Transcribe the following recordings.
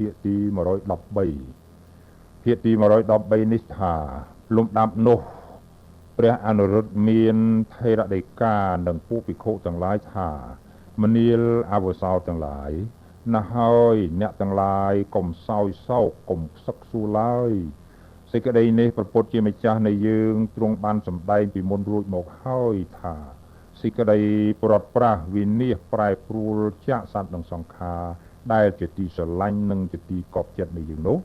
ភាគទី113ភាគទី113នេះថាលំដាប់នោះព្រះអនុរុទ្ធមានថេរដីកានិងពួកភិក្ខុទាំងឡាយថាមនាលអវសោទាំងឡាយណាស់ហើយអ្នកទាំងឡាយកុំសោយសោកកុំខ្សឹកខ្សួលឡើយសេចក្តីនេះព្រះពុទ្ធជាម្ចាស់នៃយើងទ្រង់បានសម្ដែងពីមុនរួចមកហើយថាសេចក្តីព្រាត់ប្រាសវិនាសប្រែប្រួលចាកសត្វនិងសង្ខារដែលជាទីស្រឡាញ់និងជាទីកប់ចិត្តនៃយើងនោះ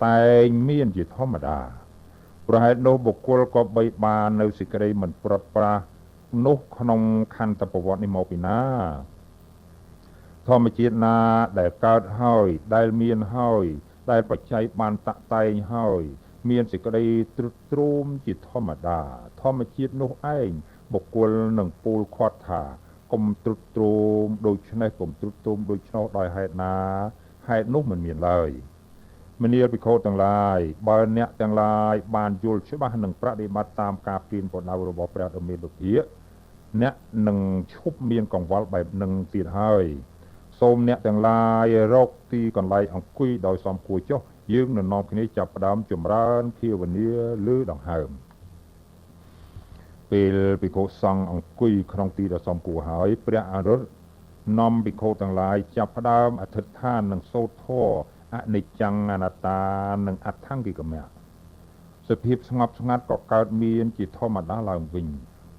តែងមានជាធម្មតាប្រហែលនោះបុគ្គលក៏បីបាននៅសេចក្តីមិនព្រាត់ប្រាសនោះក្នុងខន្តប្រវត្តិនេះមកពីណាធម្មជាតិណាដែលកើតហើយដែលមានហើយដែលបច្ច័យបានតាក់តែងហើយមានសេចក្តីទ្រុឌទ្រោមជាធម្មតាធម្មជាតិនោះឯងបុគ្គលនឹងពោលខាត់ថាកុំទ្រុឌទ្រោមដូច្នេះកុំទ្រុឌទ្រោមដូច្នោះដោយហេតុណាហេតុនោះមិនមានឡើយមនាលភិក្ខុទាំងឡាយបើអ្នកទាំងឡាយបានយល់ច្បាស់និងប្រតិបត្តិតាមការព្រៀនប្រដៅរបស់ព្រះដ៏មានពភាកអ្នកនឹងឈប់មានកង្វល់បែបនឹងទៀតហើយសូមអ្នកទាំងឡាយរកទីកន្លែងអង្គុយដោយសមគួរចុះយើងនឹងនាំគ្នាចាប់ផ្ដើមចម្រើនភាវនាលើដង្ហើមពេលភិក្ខុសង្ឃអង្គុយក្នុងទីដ៏សមគួរហើយព្រះអនុរុទ្ធនាំភិក្ខុទាំងឡាយចាប់ផ្ដើមអធិដ្ឋាននិងសូត្រធម៌អនិច្ចំអនត្តានិងអដ្ឋង្គិកមៈសភាពស្ងប់ស្ងាត់ក៏កើតមានជាធម្មតាឡើងវិញ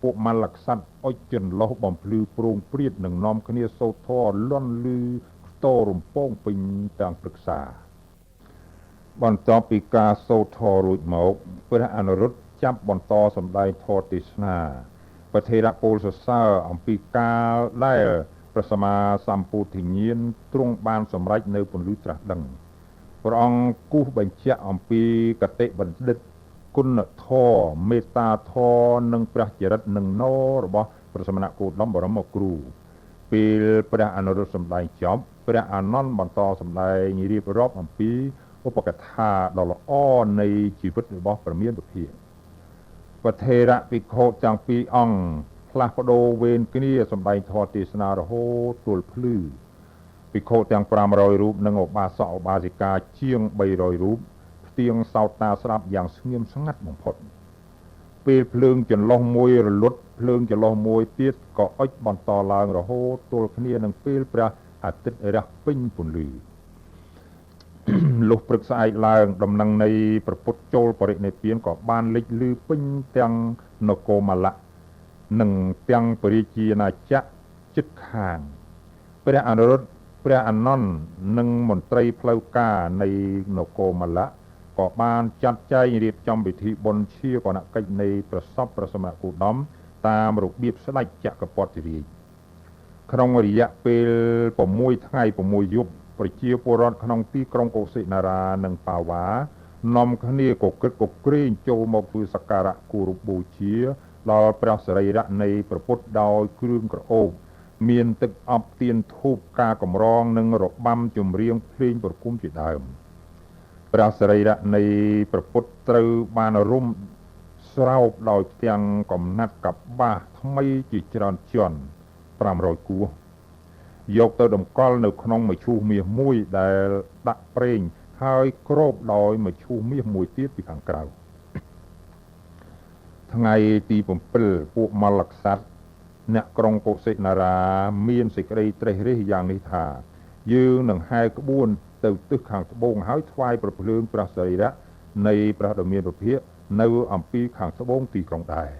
ពួកមលក្សត្រអុជចន្លោះបំភ្លឺប្រងព្រាតនិងនាំគ្នាសូត្រធម៌លន់លឺខ្ទររំពងពេញទាំងព្រឹក្សាបន្ទាប់ពីការសូត្រធម៌រួចមកព្រះអនុរុទ្ធចាប់បន្តសម្ដែងធម៌ទេសនាប្រធេរៈពោលសរសើរអំពីកាលដែលព្រះសម្មាសម្ពុទ្ធិញ្ញាណទ្រង់បានសម្រេចនៅពន្លឺត្រាស់ដឹងព្រះអង្គគូសបញ្ជាក់អំពីកតិបណ្ឌិតគុណធម៌មេត្តាធម៌និងព្រះចរិតនិងណោរបស់ព្រះសមណគោតមបរមគ្រូពេលព្រះអនុរុទ្ធសម្ដែងចប់ព្រះអានន្ទបន្តសម្ដែងរៀបរាប់អំពីឧបកថាដ៏ល្អនៃជីវិតរបស់ព្រះមានពភាកព្រះថេរៈភិក្ខុទាំងពីរអង្គផ្លាស់ប្ដូរវេនគ្នាសម្ដែងធម៌ទេសនារហូតទល់ភ្លឺភិក្ខុទាំង500រូបនិងឧបាសកឧបាសិកាជាង300រូបផ្ទៀងសោតតាស្ដាប់យ៉ាងស្ងៀមស្ងាត់បំផុតពេលភ្លើងចន្លោះមួយរលត់ភ្លើងចន្លោះមួយទៀតក៏អុជបន្តឡើងរហូតទល់គ្នានឹងពេលព្រះអាទិត្យរះពេញពន្លឺលុះព្រឹកស្អែកឡើងដំណឹងនៃព្រះពុទ្ធចូលបរិនិព្វានក៏បានលេចលឺពេញទាំងនគរមលៈនិងទាំងពរាជាណាចក្រជិតខាងព្រះអនុរុទ្ធព្រះអានន្ទនិងមន្ត្រីផ្លូវការនៃនគរមលៈក៏បានចាត់ចែងរៀបចំពិធីបុណ្យជាគណៈកិច្ចនៃព្រះសពព្រះសមណគោតមតាមរបៀបស្ដេចចក្រពត្តិរាជក្នុងរយៈពេល6ថ្ងៃ6យប់ប្រជាពលរដ្ឋក្នុងទីក្រុងកុសិនារានិងបាវ៉ានាំគ្នាកកិតកក្រែងចូលមកធ្វើសក្ការៈគោរពបូជាដល់ព្រះសរីរៈនៃព្រះពុទ្ធដោយគ្រឿងក្រអូបមានទឹកអប់ទៀនធូបការកម្រងនិងរបាំចម្រៀងភ្លេងប្រគំជាដើមព្រះសរីរៈនៃព្រះពុទ្ធត្រូវបានរុំស្រោបដោយផ្ទាំងកំណាត់កបាសថ្មីជាច្រើនជាន់500គួរយកទៅតម្កល់នៅក្នុងមឈូសមាសមួយដែលដាក់ប្រេងហើយគ្របដោយមឈូសមាសមួយទៀតពីខាងក្រៅថ្ងៃទី7ពួកមលក្សត្រអ្នកក្រុងកុសិនារាមានសេចក្តីត្រេះរិះយ៉ាងនេះថាយើងនឹងហែក្បួនទៅទិសខាងត្បូងហើយថ្វាយប្រភ្លើងព្រះសរីរៈនៃព្រះដ៏មានពភាកនៅអំពីខាងត្បូងទីក្រុងដែរ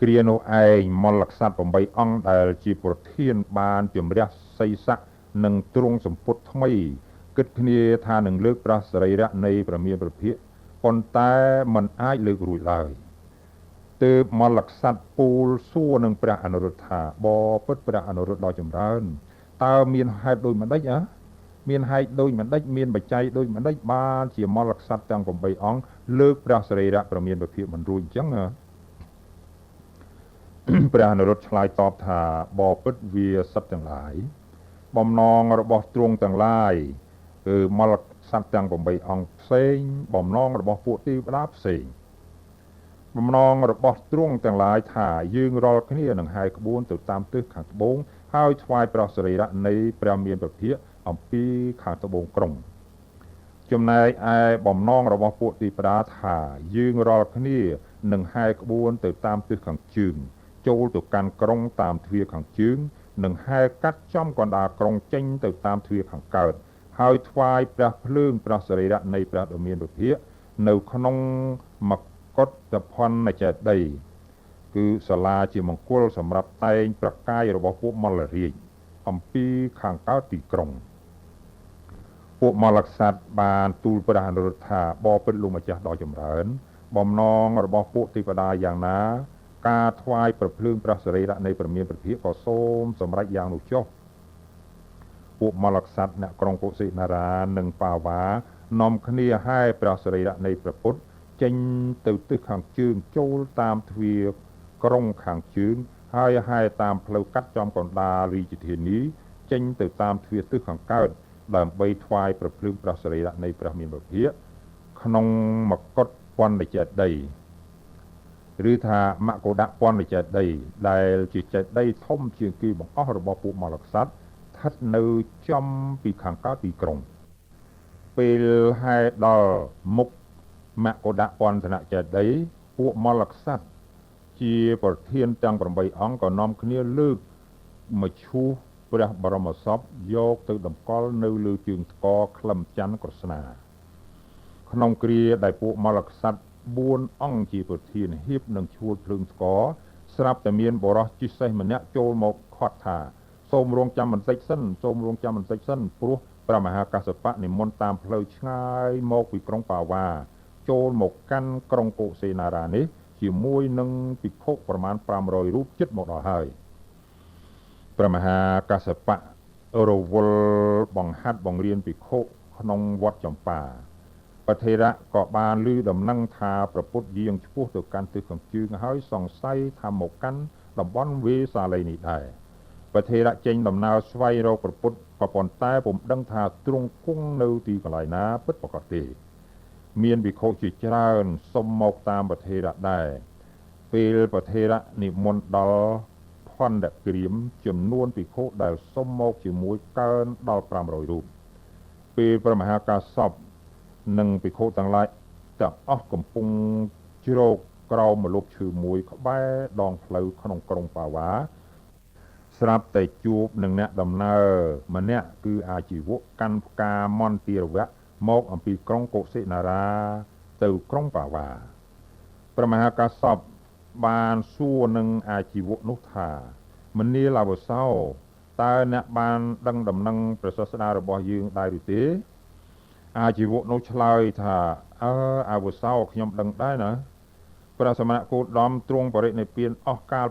គ្រានោះឯងមលក្សត្រ8អង្គដែលជាប្រធានបានជំរះសីស័កនិងទ្រង់សម្ពុតថ្មីគិតគ្នាថានឹងលើកព្រះសរីរៈនៃព្រះមានពភាកប៉ុន្តែមិនអាចលើករួចឡើយទើបមលក្សត្រពូលសួរនឹងព្រះអនុរុទ្ធថាបពិតព្រះអនុរុទ្ធដ៏ចម្រើនតើមានហេតុដូចម្ដេចមានហេតុដូចម្ដេចមានបច្ច័យដូចម្ដេចបានជាមលក្សត្រទាំង8អង្គលើកព្រះសរីរៈព្រះមានពភាកមិនរួចអញ្ចឹងព្រះអនុរុទ្ធឆ្លើយតបថាបពិតវាសត្វទាំងឡាយបំណងរបស់ទ្រង់ទាំងឡាយគឺមលក្សត្រទាំង8អង្គផ្សេងបំណងរបស់ពួកទេវតាផ្សេងបំណងរបស់ទ្រង់ទាំងឡាយថាយើងរាល់គ្នានឹងហែក្បួនទៅតាមទិសខាងត្បូង ហើយថ្វាយព្រះសិរីរៈនៃព្រះមានពភាកអំពីខាងត្បូងក្រុងចំណែកឯបំណងរបស់ពួកទីបដាថាយើងរាល់គ្នានឹងហែក្បួនទៅតាមទិសខាងជើងចូលទៅកាន់ក្រុងតាមទ្វារខាងជើងនិងហែកាត់ចំកណ្ដាលក្រុងចេញទៅតាមទ្វារខាងកើតហើយថ្វាយព្រះភ្លើងព្រះសិរីរៈនៃព្រះដ៏មានពភាកនៅក្នុងមកុដភណ្ឌចេតិយគឺសាលាជាមង្គលសម្រាប់តែងប្រកាយរបស់ពួកមលរាជអំពីខាងកើតទីក្រុងពួកមលក្សត្របានទូលព្រះអនុរុទ្ធថាបបិទ្ធលោកម្ចាស់ដ៏ចម្រើនបំណងរបស់ពួកទេវតាយ៉ាងណាការថ្វាយប្រភ្លើងព្រះសិរីរៈនៃព្រះមានពភាកក៏សូមសម្រេចយ៉ាងនោះចុះពួកមលក្សត្រអ្នកក្រុងកុសិនារានិងបាវានាំគ្នាហែព្រះសិរីរៈនៃព្រះពុទ្ធចេញទៅទិសខាងជើងចូលតាមទ្វារក្រុងខាងជើងហើយហែតាមផ្លូវកាត់ចំកណ្ដាលរាជធានីចេញទៅតាមទ្វារទិសខាងកើតដើម្បីថ្វាយប្រភ្លើងព្រះសិរីរៈនៃព្រះមានពភាកក្នុងមកុដពន្ធចេតិយឬថាមកុដពន្ធចេតិយដែលជាចេតិយធំជាងគេបង្អស់របស់ពួកមលក្សត្រស្ថិតនៅចំពីខាងកើតទីក្រុងពេលហែដល់មុខមកុដពន្ធចេតិយពួកមលក្សត្រជាប្រធានទាំង8អង្គក៏នាំគ្នាលើកមឈូសព្រះបរមសពយកទៅតម្កល់នៅលើជើងថ្កក្លឹមច័ន្ទក្រស្នាក្នុងគ្រាដែលពួកមលក្សត្រ4អង្គជាប្រធានហៀបនឹងឈួលភ្លើងថ្កស្រាប់តែមានបរិសុទ្ធជិះសេះម្នាក់ចូលមកខាត់ថាសូមរងចាំបន្តិចសិនសូមរងចាំបន្តិចសិនព្រោះព្រះមហាកាសបៈនិមន្តតាមផ្លូវឆ្ងាយមកពីក្រុងបាវាចូលមកកាន់ក្រុងកុសិនារានេះជាមួយនឹងភិក្ខុប្រមាណ500រូបជិតមកដល់ហើយព្រះមហាកាសបៈរវល់បង្ហាត់បង្រៀនភិក្ខុក្នុងវត្តចម្ប៉ាពធេរៈក៏បានឮដំណឹងថាព្រះពុទ្ធយាងឆ្ពោះទៅកាន់ទិសខាងជើងហើយសង្ស័យថាមកកាន់តំបន់វេសាលីនេះដែរពធេរៈចេញដំណើរស្វែងរកព្រះពុទ្ធក៏ប៉ុន្តែពុំដឹងថាទ្រង់គង់នៅទីកន្លែងណាពិតប្រាកដទេមានភិក្ខុជាច្រើនសុំមកតាមពធេរៈដែរពេលពធេរៈនិមន្តដល់ផន្តក្រាមចំនួនភិក្ខុដែលសុំមកជាមួយកើនដល់500រូបពេលព្រះមហាកាសបនិងភិក្ខុទាំងឡាយទាំងអស់កំពុងជ្រោកក្រោមម្លប់ឈើមួយក្បែរដងផ្លូវក្នុងក្រុងបាវាស្រាប់តែជួបនឹងអ្នកដំណើរម្នាក់គឺអាជីវកកាន់ផ្កាមន្ទារវៈមកអំពីក្រុងកុសិនារាទៅក្រុងបាវាព្រះមហាកាសបបានសួរនឹងអាជីវកនោះថាមនាលអវសោតើអ្នកបានដឹងដំណឹងព្រះសាសនារបស់យើងដែរឬទេអាជីវកនោះឆ្លើយថាអវសោខ្ញុំដឹងដែរណាព្រះសមណគោតមទ្រង់បរិនិព្វានអស់កាល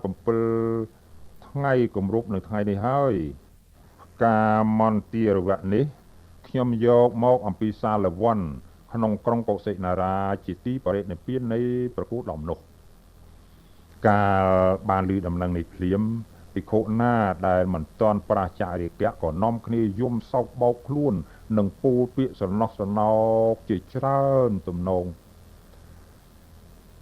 7ថ្ងៃគម្រប់នៅថ្ងៃនេះហើយផ្កាមន្ទារវៈនេះខ្ញុំយកមកអំពីសាលវ័នក្នុងក្រុងកុសិនារាជាទីបរិនិព្វាននៃព្រះគោតមនោះកាលបានឮដំណឹងនេះភ្លាមភិក្ខុណាដែលមិនទាន់ប្រាចារិកៈក៏នាំគ្នាយំសោកបោកខ្លួននិងពោលពាក្យស្រណោះស្រណោកជាច្រើនទំនង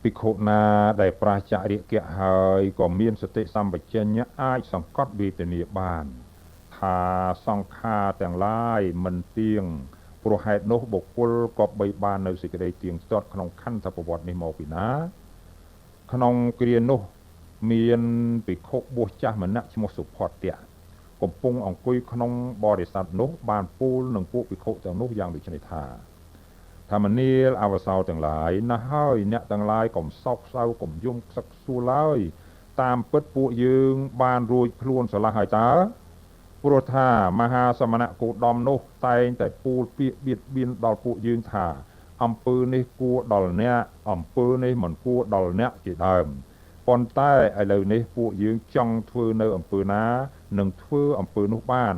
ភិក្ខុណាដែលប្រាចារិកៈហើយក៏មានសតិសម្បជញ្ញៈអាចសង្កត់វេទនាបានថាសង្ខារទាំងឡាយមិនទៀងព្រោះហេតុនោះបុគ្គលក៏បីបាននៅសេចក្តីទៀងទាត់ក្នុងខន្ធប្រវត្តិនេះមកពីណាក្នុងគ្រានោះមានភិក្ខុបួសចាស់ម្នាក់ឈ្មោះសុផតៈកំពុងអង្គុយក្នុងបរិស័ទនោះបានពោលនឹងពួកភិក្ខុទាំងនោះយ៉ាងដូចនេះថាមនាលអវសោទាំងឡាយណាស់ហើយអ្នកទាំងឡាយកុំសោកសៅកុំយំខ្សឹកខ្សួលឡើយតាមពិតពួកយើងបានរួចខ្លួនស្រឡះហើយតើព្រោះថាមហាសមណគោតមនោះតែងតែពោលពាក្យបៀតបៀនដល់ពួកយើងថាអំពើនេះគួរដល់អ្នកអំពើនេះមិនគួរដល់អ្នកជាដើមប៉ុន្តែឥឡូវនេះពួកយើងចង់ធ្វើនៅអំពើណានឹងធ្វើអំពើនោះបាន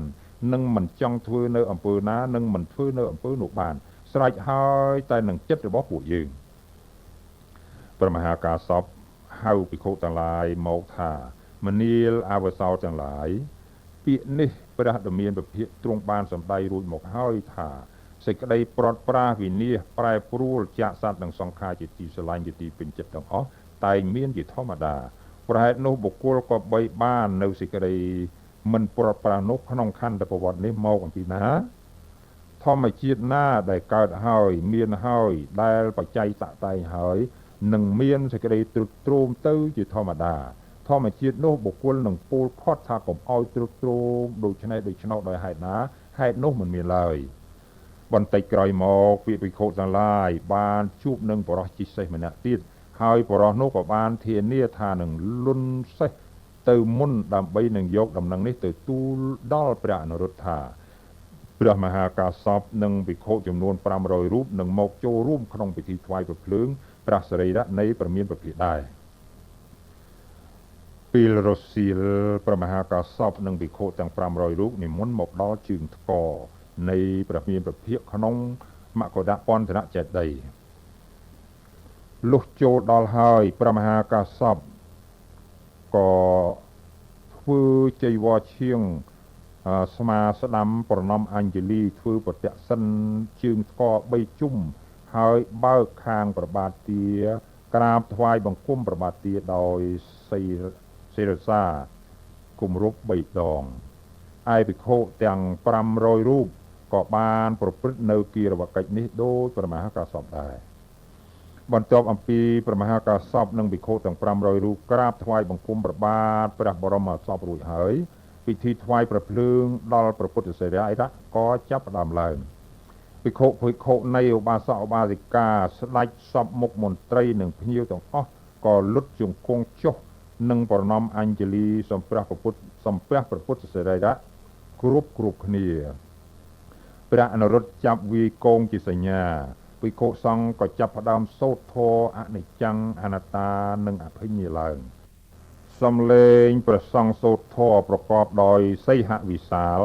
នឹងមិនចង់ធ្វើនៅអំពើណានឹងមិនធ្វើនៅអំពើនោះបានស្រេចហើយតែនឹងចិត្តរបស់ពួកយើងព្រះមហាកាសបហៅភិក្ខុទាំងឡាយមកថាមនាលអវសោទាំងឡាយពាក្យនេះព្រះដ៏មានពភាកទ្រង់បានសម្ដែងរួចមកហើយថាសេចក្តីប្រត់ប្រាសវិនាសប្រែប្រួលចាកសត្វនិងសង្ខារជាទីស្រឡាញ់ជាទីពេញចិត្តទាំងអស់តែមានជាធម្មតាប្រហែលនោះបុគ្គលក៏បីបាននៅសេចក្តី មិនប្រប្រានុក្នុងខណ្ឌប្រវត្តិនេះមកអំពីណាធម្មជាតិណាដែលកើតហើយមានហើយដែលបច្ច័យតតែងហើយនឹងមានសេចក្តីទ្រុឌទ្រោមទៅជាធម្មតាធម្មជាតិនោះបុគ្គលនឹងពោលផុតថាកុំឲ្យទ្រុឌទ្រោមដូច្នេះដោយហេតុណាហេតុនោះមិនមានឡើយបន្តិចក្រោយមកពាក្យភិក្ខុទាំងឡាយបានជួបនឹងបរិសុទ្ធជាសេះម្នាក់ទៀតហើយបរិសុទ្ធនោះក៏បានធានាថានឹងលុនសេះទៅមុនដើម្បីនឹងយកដំណឹងនេះទៅទូលដល់ព្រះអនុរុទ្ធថាព្រះមហាកាសពនិងភិក្ខុចំនួន500រូបនឹងមកចូលរួមក្នុងពិធីថ្វាយព្រះភ្លើងព្រះសរីរៈនៃព្រះមានព្រះភិក្ខដែរពេលរសៀលព្រះមហាកាសពនិងភិក្ខុទាំង500រូបនិមន្តមកដល់ជើងថ្កនៃព្រះមានព្រះភិក្ខក្នុងមកុដពន្ធនចេតិយលុះចូលដល់ហើយព្រះមហាកាសពក៏ធ្វើចៃវរឈៀងស្មាស្ដាំប្រណំអញ្ជលីធ្វើប្រតិសិនជើងថ្ក3ជុំហើយបើកខាងប្របាទទាក្រាបថ្វាយបង្គំប្របាទទាដោយសេរសាគម្រប់3ដងឯភិក្ខុទាំង500រូបក៏បានប្រព្រឹត្តនៅគិរវកិច្ចនេះដោយព្រះមហាកាសពដែរបន្ទាប់អំពីព្រះមហាកាសពនិងភិក្ខុទាំង500រូបក្រាបថ្វាយបង្គំព្រះបាទព្រះបរមសពរួចហើយពិធីថ្វាយព្រះភ្លើងដល់ព្រះពុទ្ធសិរីរៈក៏ចាប់ផ្ដើមឡើងភិក្ខុនៃឧបាសកឧបាសិកាស្ដេចសពមុខមន្ត្រីនិងភ្ញៀវទាំងអស់ក៏លុតជង្គង់ចុះនិងប្រណំអញ្ជលីសំពះព្រះពុទ្ធសិរីរៈគ្រប់គ្នាព្រះអនុរុទ្ធចាប់វាយកងជាសញ្ញាភិក្ខុសង្ឃក៏ចាប់ផ្ដើមសូត្រធម៌អនិច្ចំអនត្តានិងអភិញ្ញាឡើងសំឡេងព្រះសង្ឃសូត្រធម៌ប្រកបដោយសីហវិសាល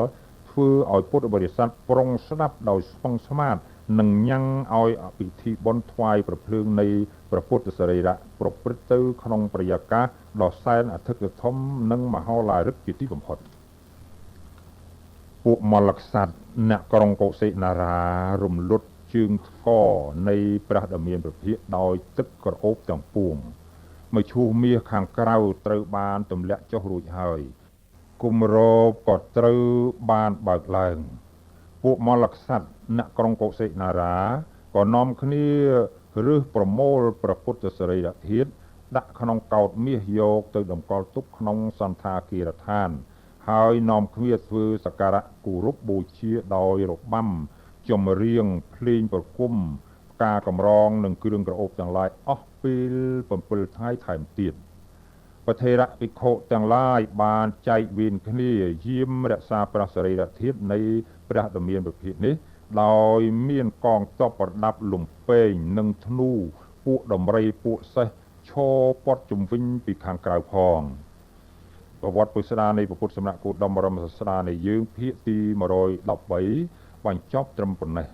ធ្វើឲ្យពុទ្ធបរិស័ទប្រុងស្ដាប់ដោយស្ពឹងស្មាតនិងញ៉ាំងឲ្យពិធីបុណ្យថ្វាយព្រះភ្លើងនៃព្រះពុទ្ធសរីរៈប្រព្រឹត្តទៅក្នុងប្រយាកាសដ៏សែនអធិកធមនិងមហោឡារិកជាទីបំផុតពួកមលក្សត្រអ្នកក្រុងកុសិនារារំលត់ជើងថ្កនៃព្រះដ៏មានព្រះភិក្ខដោយទឹកក្រអូបទាំងពួងមឈូសមាសខាងក្រៅត្រូវបានទម្លាក់ចុះរួចហើយគម្របក៏ត្រូវបានបើកឡើងពួកមលក្សត្រអ្នកក្រុងកុសិនារាក៏នាំគ្នារើសប្រមូលព្រះពុទ្ធសរីរធាតុដាក់ក្នុងកោដ្ឋមាសយកទៅតម្កល់ទុកក្នុងសន្តាគារដ្ឋានហើយនាំគ្នាធ្វើសក្ការៈគោរពបូជាដោយរបាំចម្រៀងភ្លេងប្រគំផ្កាកម្រងនិងគ្រឿងក្រអូបទាំងឡាយអស់ពេល7ថ្ងៃថែមទៀតព្រះថេរៈភិក្ខុទាំងឡាយបានចែកវេនគ្នាយាមរក្សាព្រះសរីរធាតុនៃព្រះដ៏មានព្រះភិក្ខនេះដោយមានកងទ័ពប្រដាប់លំពែងនិងធ្នូពួកដំរីពួកសេះឈរព័ទ្ធជុំវិញពីខាងក្រៅផងប្រវត្តិពុស្ដានៃពុទ្ធសម្រាប់គោតមបរមសាស្ត្រានៃយើងភាគទី113បញ្ចប់ត្រឹមប៉ុណ្ណេះ